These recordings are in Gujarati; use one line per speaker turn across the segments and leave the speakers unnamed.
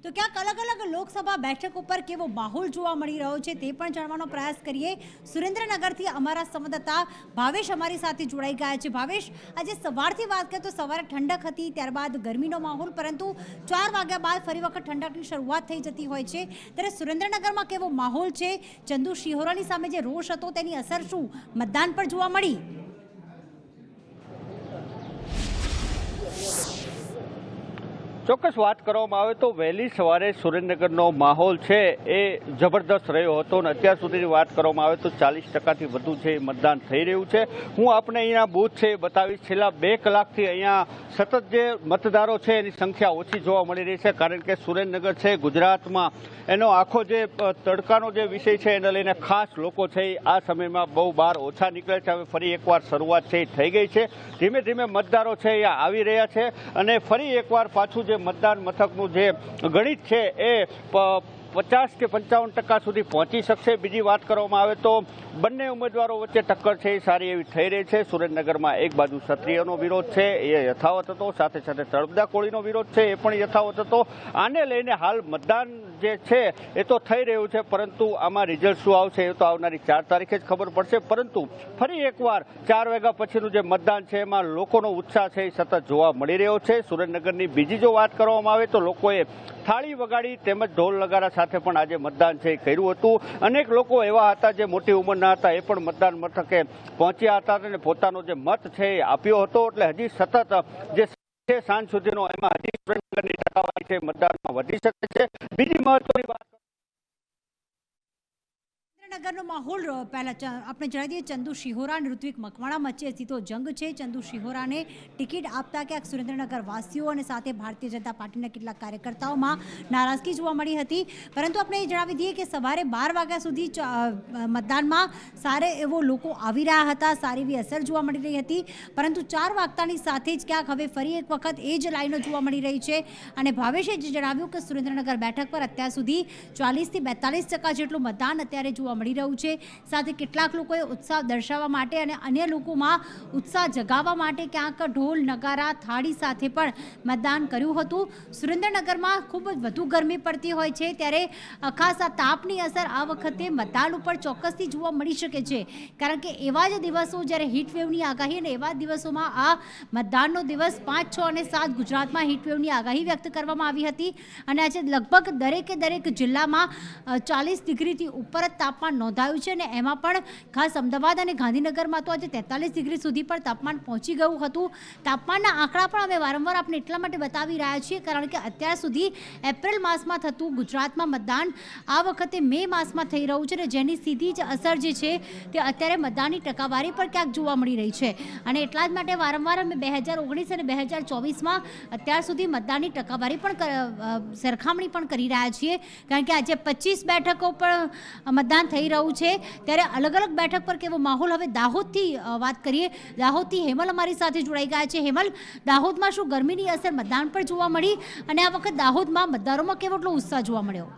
તો ક્યાંક અલગ અલગ લોકસભા બેઠક ઉપર કેવો માહોલ જોવા મળી રહ્યો છે તે પણ જાણવાનો પ્રયાસ કરીએ। સુરેન્દ્રનગરથી અમારા સંવાદદાતા ભાવેશ અમારી સાથે જોડાઈ ગયા છે। ભાવેશ, આજે સવારથી વાત કરીએ તો સવારે ઠંડક હતી, ત્યારબાદ ગરમીનો માહોલ, પરંતુ 4 વાગ્યા બાદ ફરી વખત ઠંડકની શરૂઆત થઈ જતી હોય છે, ત્યારે સુરેન્દ્રનગરમાં કેવો માહોલ છે? ચંદુ શિહોરાની સામે જે રોષ હતો તેની અસર શું મતદાન પર જોવા મળી?
ચોક્કસ વાત કરવામાં આવે તો વહેલી સવારે સુરેન્દ્રનગરનો માહોલ છે એ જબરદસ્ત રહ્યો હતો અને અત્યાર સુધીની વાત કરવામાં આવે તો 40%થી વધુ છે મતદાન થઈ રહ્યું છે। હું આપણે અહીંયા બૂથ છે એ બતાવીશ। છેલ્લા 2 કલાકથી અહીંયા સતત જે મતદારો છે એની સંખ્યા ઓછી જોવા મળી રહી છે, કારણ કે સુરેન્દ્રનગર છે ગુજરાતમાં એનો આખો જે તડકાનો જે વિષય છે એને લઈને ખાસ લોકો છે આ સમયમાં બહુ બહાર ઓછા નીકળે છે। હવે ફરી એકવાર શરૂઆત છે એ થઈ ગઈ છે, ધીમે ધીમે મતદારો છે એ આવી રહ્યા છે અને ફરી એકવાર પાછું મતદાન મથકનું જે ગણિત છે એ 50 કે 55% સુધી પહોંચી શકશે। બીજી વાત કરવામાં આવે તો બંને ઉમેદવારો વચ્ચે ટક્કર છે એ સારી એવી થઈ રહી છે। સુરેન્દ્રનગરમાં એક બાજુ ક્ષત્રિયનો વિરોધ છે એ યથાવત હતો, સાથે સાથે તળપદા કોળીનો વિરોધ છે એ પણ યથાવત હતો। આને લઈને હાલ મતદાન જે છે એ તો થઈ રહ્યું છે, પરંતુ આમાં રિઝલ્ટ શું આવશે એ તો આવનારી 4 તારીખે જ ખબર પડશે। પરંતુ ફરી એકવાર 4 વાગ્યા પછીનું જે મતદાન છે એમાં લોકોનો ઉત્સાહ છે એ સતત જોવા મળી રહ્યો છે। સુરેન્દ્રનગરની બીજી જો વાત કરવામાં આવે તો લોકોએ થાળી વગાડી તેમજ ઢોલ નગારા સાથે પણ આજે મતદાન છે એ કર્યું હતું। અનેક લોકો એવા હતા જે મોટી ઉંમરના હતા, એ પણ મતદાન મથકે પહોંચ્યા હતા અને પોતાનો જે મત છે એ આપ્યો હતો। એટલે હજી સતત જે છે સાંજ સુધીનો એમાં હજી સુરેન્દ્રનગરની ટકાવારી છે મતદાનમાં વધી શકે છે। બીજી મહત્વની વાત
નગરનો માહોલ પહેલા આપણે જણાવી દઈએ, ચંદુ શિહોરા અને ઋત્વિક મકવાણા વચ્ચે સીધો જંગ છે। ચંદુ શિહોરાને ટિકિટ આપતા ક્યાંક સુરેન્દ્રનગર વાસીઓ અને સાથે ભારતીય જનતા પાર્ટીના કેટલાક કાર્યકર્તાઓમાં નારાજગી જોવા મળી હતી, પરંતુ આપણે એ જણાવી દઈએ કે સવારે 12 વાગ્યા સુધી મતદાનમાં સારે એવો લોકો આવી રહ્યા હતા, સારી એવી અસર જોવા મળી રહી હતી, પરંતુ 4 વાગતાની સાથે જ ક્યાંક હવે ફરી એક વખત એ જ લાઈનો જોવા મળી રહી છે। અને ભાવેશે જે જણાવ્યું કે સુરેન્દ્રનગર બેઠક પર અત્યાર સુધી 40 થી 42% જેટલું મતદાન અત્યારે જોવા મળી રહ્યું છે। સાથે કેટલાક લોકોએ ઉત્સાહ દર્શાવવા માટે અને અન્ય લોકોમાં ઉત્સાહ જગાવવા માટે ક્યાંક ઢોલ નગારા થાળી સાથે પણ મતદાન કર્યું હતું। સુરેન્દ્રનગરમાં ખૂબ જ વધુ ગરમી પડતી હોય છે, ત્યારે ખાસ આ તાપની અસર આ વખતે મતદાન ઉપર ચોક્કસથી જોવા મળી શકે છે, કારણ કે એવા જ દિવસો જ્યારે હીટવેવની આગાહી અને એવા દિવસોમાં આ મતદાનનો દિવસ 5, 6 અને 7 ગુજરાતમાં હીટવેવની આગાહી વ્યક્ત કરવામાં આવી હતી અને આજે લગભગ દરેક જિલ્લામાં 40 ડિગ્રીથી ઉપર જ તાપમાન નોંધાયું છે અને એમાં પણ ખાસ અમદાવાદ અને ગાંધીનગરમાં તો આજે 43 ડિગ્રી સુધી પણ તાપમાન પહોંચી ગયું હતું। તાપમાનના આંકડા પણ અમે વારંવાર આપણે એટલા માટે બતાવી રહ્યા છીએ કારણ કે અત્યાર સુધી એપ્રિલ માસમાં થતું ગુજરાતમાં મતદાન આ વખતે મે માસમાં થઈ રહ્યું છે અને જેની સીધી જ અસર જે છે તે અત્યારે મતદાનની ટકાવારી પર ક્યાંક જોવા મળી રહી છે। અને એટલા જ માટે વારંવાર અમે 2019 અને 2024માં અત્યાર સુધી મતદાનની ટકાવારી પણ સરખામણી પણ કરી રહ્યા છીએ, કારણ કે આજે 25 બેઠકો પર મતદાન થઈ રહ્યું છે, ત્યારે અલગ અલગ બેઠક પર કેવો માહોલ। હવે દાહોદથી વાત કરીએ, દાહોદથી હેમલ અમારી સાથે જોડાઈ ગયા છે। હેમલ, દાહોદમાં શું ગરમીની અસર મતદાન પર જોવા મળી અને આ વખત દાહોદમાં મતદારોમાં કેવો એટલો ઉત્સાહ જોવા મળ્યો?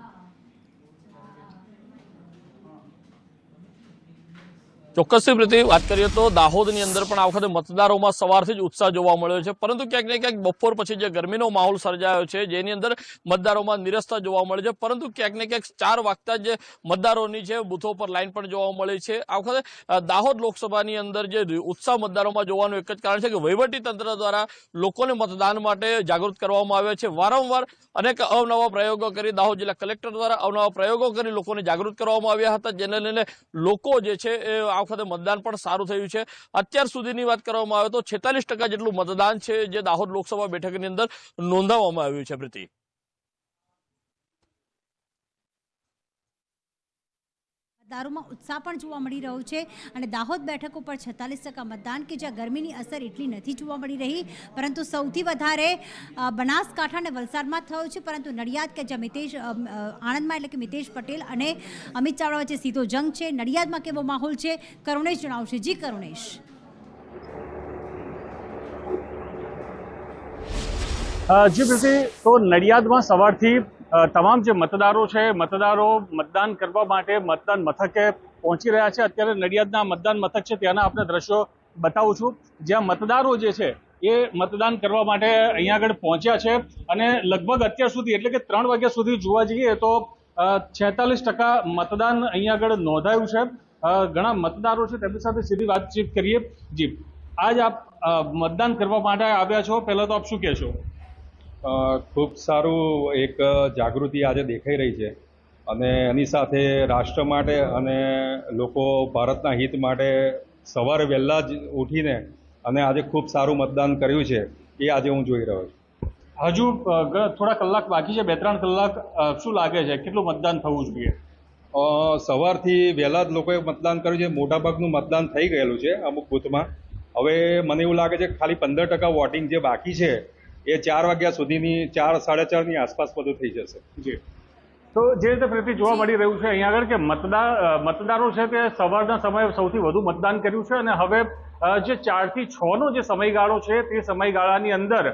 ચોક્કસથી પ્રીતિ, વાત કરીએ તો દાહોદની અંદર પણ આ વખતે મતદારોમાં સવારથી જ ઉત્સાહ જોવા મળ્યો છે, પરંતુ ક્યાંક ને ક્યાંક બપોર પછી જે ગરમીનો માહોલ સર્જાયો છે જેની અંદર મતદારોમાં નિરસતા જોવા મળે છે, પરંતુ ક્યાંક ને ક્યાંક 4 વાગતા જે મતદારોની છે બૂથો પર લાઈન પણ જોવા મળી છે। આ વખતે દાહોદ લોકસભાની અંદર જે ઉત્સાહ મતદારોમાં જોવાનું એક જ કારણ છે કે વહીવટી તંત્ર દ્વારા લોકોને મતદાન માટે જાગૃત કરવામાં આવ્યા છે। વારંવાર અનેક અવનવા પ્રયોગો કરી દાહોદ જિલ્લા કલેક્ટર દ્વારા અવનવા પ્રયોગો કરી લોકોને જાગૃત કરવામાં આવ્યા હતા, જેને લઈને લોકો જે છે એ આ વખતે મતદાન પણ સારું થયું છે। અત્યાર સુધીની વાત કરવામાં આવે તો 46% જેટલું મતદાન છે જે દાહોદ લોકસભા બેઠકની અંદર નોંધાવવામાં આવ્યું છે। પ્રીતિ,
મતદારોમાં ઉત્સાહ પણ જોવા મળી રહ્યો છે અને દાહોદ બેઠક ઉપર 46% મતદાન કે જ્યાં ગરમીની અસર એટલી નથી જોવા મળી રહી, પરંતુ સૌથી વધારે બનાસકાંઠા અને વલસાડમાં થયો છે, પરંતુ નડિયાદ કે જ્યાં આણંદમાં એટલે કે મિતેશ પટેલ અને અમિત ચાવડા વચ્ચે સીધો જંગ છે। નડિયાદમાં કેવો માહોલ છે કરુણેશ જણાવશે। જી કરુણેશ।
જી પ્રીતિ, તો નડિયાદમાં સવારથી તમામ જે મતદારો છે મતદારો મતદાન કરવા માટે મતદાન મથકે પહોંચી રહ્યા છે। અત્યારે નડિયાદના મતદાન મથક છે ત્યાંના આપણે દ્રશ્યો બતાવું છું, જ્યાં મતદારો જે છે એ મતદાન કરવા માટે અહીંયા આગળ પહોંચ્યા છે અને લગભગ અત્યાર સુધી એટલે કે 3 વાગ્યા સુધી જોવા જઈએ તો 46% મતદાન અહીંયા આગળ નોંધાયું છે. ઘણા મતદારો છે તેમની સાથે સીધી વાતચીત કરીએ. જી, આજ આપ મતદાન કરવા માટે આવ્યા છો, પહેલા તો આપ શું કહેશો?
ખૂબ સારું એક જાગૃતિ આજે દેખાઈ રહી છે અને એની સાથે રાષ્ટ્ર માટે અને લોકો ભારતના હિત માટે સવારે વહેલા જ ઉઠીને અને આજે ખૂબ સારું મતદાન કર્યું છે એ આજે હું જોઈ રહ્યો છું.
હજુ થોડા કલાક બાકી છે, 2-3 કલાક. શું લાગે છે કેટલું મતદાન થવું જોઈએ?
સવારથી વહેલા જ લોકોએ મતદાન કર્યું છે. મોટાભાગનું મતદાન થઈ ગયેલું છે અમુક બૂથમાં. હવે મને એવું લાગે છે કે ખાલી 15% વોટિંગ જે બાકી છે એ 4 વાગ્યા સુધીની 4-4:30ની આસપાસ બધું થઈ જશે.
જી, તો જે રીતે પ્રીતિ જોવા મળી રહ્યું છે અહીંયા આગળ કે મતદારો છે તે સવારના સમયે સૌથી વધુ મતદાન કર્યું છે અને હવે જે 4 થી 6નો જે સમયગાળો છે તે સમયગાળાની અંદર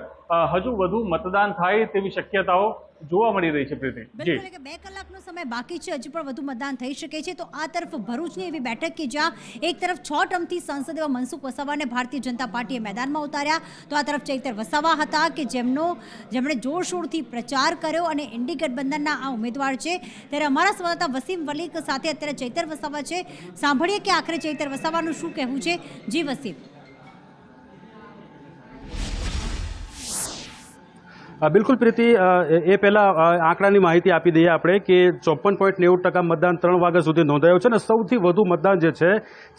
હજુ વધુ મતદાન થાય તેવી શક્યતાઓ જોવા મળી રહી છે. પ્રીતિ,
બિલકુલ, કે 2 કલાકનો સમય બાકી છે, હજુ પણ વધુ મતદાન થઈ શકે છે. તો આ તરફ ભરૂચની એવી બેઠક કે જ્યાં એક તરફ 6 ટર્મથી સાંસદ એવા મનસુખ વસાવાને ભારતીય જનતા પાર્ટીએ મેદાનમાં ઉતાર્યા, તો આ તરફ ચૈતર વસાવા હતા કે જેમણે જોરશોરથી પ્રચાર કર્યો અને ઇન્ડી ગઠબંધનના આ ઉમેદવાર છે. ત્યારે અમારા સંવાદદાતા વસીમ વલીક સાથે અત્યારે ચૈતર વસાવા છે. સાંભળીએ કે આખરે ચૈતર વસાવાનું શું કહેવું છે. જી વસીમ.
બિલકુલ પ્રીતિ, એ પહેલાં આંકડાની માહિતી આપી દઈએ આપણે કે 54.90% મતદાન 3 વાગ્યા સુધી નોંધાયું છે અને સૌથી વધુ મતદાન જે છે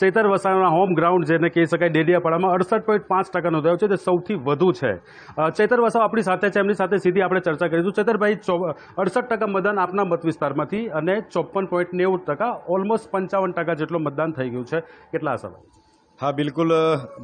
ચૈતર વસાવાના હોમ ગ્રાઉન્ડ જેને કહી શકાય ડેડિયાપાડામાં 68.5% નોંધાયું છે, જે સૌથી વધુ છે. ચૈતર વસાવા આપણી સાથે છે, એમની સાથે સીધી આપણે ચર્ચા કરીશું. ચૈતરભાઈ, 68% મતદાન આપના મત વિસ્તારમાંથી અને 54.90%, ઓલમોસ્ટ 55% જેટલું મતદાન થઈ ગયું છે. કેટલા સમય?
હા, બિલકુલ.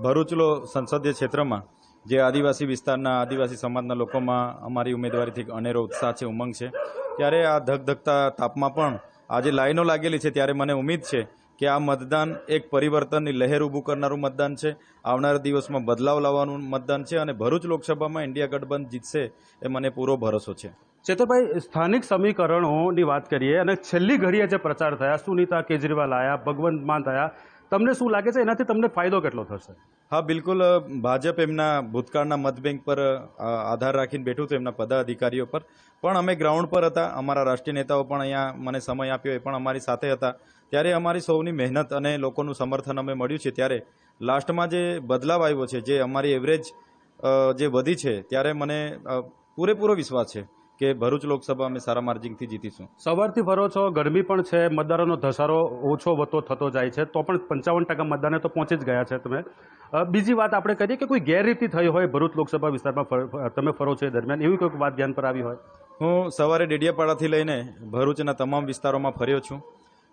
ભરૂચ સંસદીય ક્ષેત્રમાં જે આદિવાસી વિસ્તારના આદિવાસી સમાજના લોકોમાં અમારી ઉમેદવારીથી અનેરો ઉત્સાહ છે, ઉમંગ છે. ત્યારે આ ધગધગતા તાપમાં પણ આજે લાઈનો લાગેલી છે, ત્યારે મને ઉમ્મીદ છે કે આ મતદાન એક પરિવર્તનની લહેર ઊભું કરનારું મતદાન છે. આવનારા દિવસમાં બદલાવ લાવવાનું મતદાન છે અને ભરૂચ લોકસભામાં ઇન્ડિયા ગઠબંધન જીતશે એ મને પૂરો ભરોસો છે.
ચેતરભાઈ, સ્થાનિક સમીકરણોની વાત કરીએ અને છેલ્લી ઘડીએ જે પ્રચાર થયા, સુનીતા કેજરીવાલ આવ્યા, ભગવંત માન થયા, તમને શું લાગે છે એનાથી તમને ફાયદો કેટલો થશે?
હા, બિલકુલ. ભાજપ એમના ભૂતકાળના મત બેંક પર આધાર રાખીને બેઠું હતું, એમના પદાધિકારીઓ પર. પણ અમે ગ્રાઉન્ડ પર હતા, અમારા રાષ્ટ્રીય નેતાઓ પણ અહીંયા મને સમય આપ્યો, એ પણ અમારી સાથે હતા. ત્યારે અમારી સૌની મહેનત અને લોકોનું સમર્થન અમે મળ્યું છે. ત્યારે લાસ્ટમાં જે બદલાવ આવ્યો છે, જે અમારી એવરેજ જે વધી છે, ત્યારે મને પૂરેપૂરો વિશ્વાસ છે કે ભરૂચ લોકસભા અમે સારા માર્જિનથી જીતીશું.
સવારથી ફરો છો, ગરમી પણ છે, મતદારોનો ધસારો ઓછો વધતો થતો જાય છે, તો પણ 55% મતદાને તો પહોંચી જ ગયા છે તમે. બીજી વાત આપણે કરીએ કે કોઈ ગેરરીતિ થઈ હોય ભરૂચ લોકસભા વિસ્તારમાં તમે ફરો છો એ દરમિયાન, એવી કોઈ વાત ધ્યાન પર આવી હોય?
હું સવારે ડેડિયાપાડાથી લઈને ભરૂચના તમામ વિસ્તારોમાં ફર્યો છું.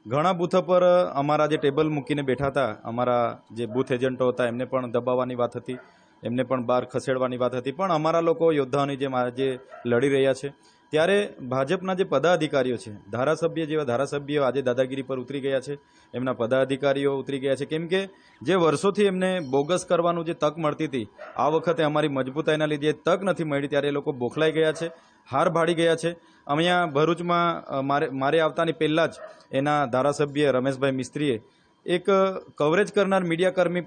ઘણા બૂથો પર અમારા જે ટેબલ મૂકીને બેઠા હતા, અમારા જે બૂથ એજન્ટો હતા, એમને પણ દબાવવાની વાત હતી, એમને પણ બહાર ખસેડવાની વાત હતી. પણ અમારા લોકો યોદ્ધાઓની જે લડી રહ્યા છે, ત્યારે ભાજપના જે પદાધિકારીઓ છે, ધારાસભ્ય જેવા ધારાસભ્યો આજે દાદાગીરી પર ઉતરી ગયા છે, એમના પદાધિકારીઓ ઉતરી ગયા છે. કેમ કે જે વર્ષોથી એમને બોગસ કરવાનું જે તક મળતી હતી, આ વખતે અમારી મજબૂતાઈના લીધે તક નથી મળી, ત્યારે એ લોકો બોખલાઈ ગયા છે, હાર ભાડી ગયા છે. અહીંયા ભરૂચમાં મારે આવતાની પહેલાં જ એના ધારાસભ્ય રમેશભાઈ મિસ્ત્રીએ એક કવરેજ કરનાર મીડિયાકર્મી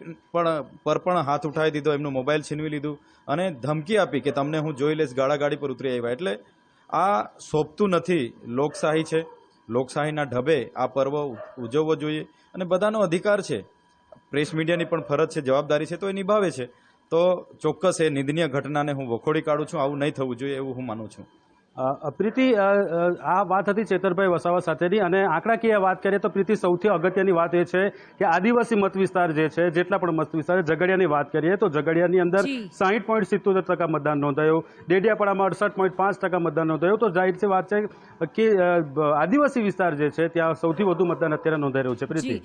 પર પણ હાથ ઉઠાવી દીધો, એમનું મોબાઈલ છીનવી લીધું અને ધમકી આપી કે તમને હું જોઈ લઈશ, ગાડાગાડી પર ઉતરી આવ્યા. એટલે આ સોંપતું નથી. લોકશાહી છે, લોકશાહીના ઢબે આ પર્વ ઉજવવો જોઈએ અને બધાનો અધિકાર છે. પ્રેસ મીડિયાની પણ ફરજ છે, જવાબદારી છે, તો એ નિભાવે છે. તો ચોક્કસ એ નિંદનીય ઘટનાને હું વખોડી કાઢું છું. આવું નહીં થવું જોઈએ એવું હું માનું છું.
પ્રીતિ, આ વાત હતી ચેતરભાઈ વસાવા સાથેની અને આંકડાકીય વાત કરીએ તો પ્રીતિ, સૌથી અગત્યની વાત એ છે કે આદિવાસી મત વિસ્તાર જે છે, જેટલા પણ મત વિસ્તાર, ઝઘડિયાની વાત કરીએ તો ઝઘડિયાની અંદર 60.77% મતદાન નોંધાયું, ડેડિયાપાડામાં 68.5% મતદાન નોંધાયું. તો જાહેર છે વાત છે કે આદિવાસી વિસ્તાર જે છે ત્યાં સૌથી વધુ મતદાન અત્યારે નોંધાઈ રહ્યું છે. પ્રીતિ,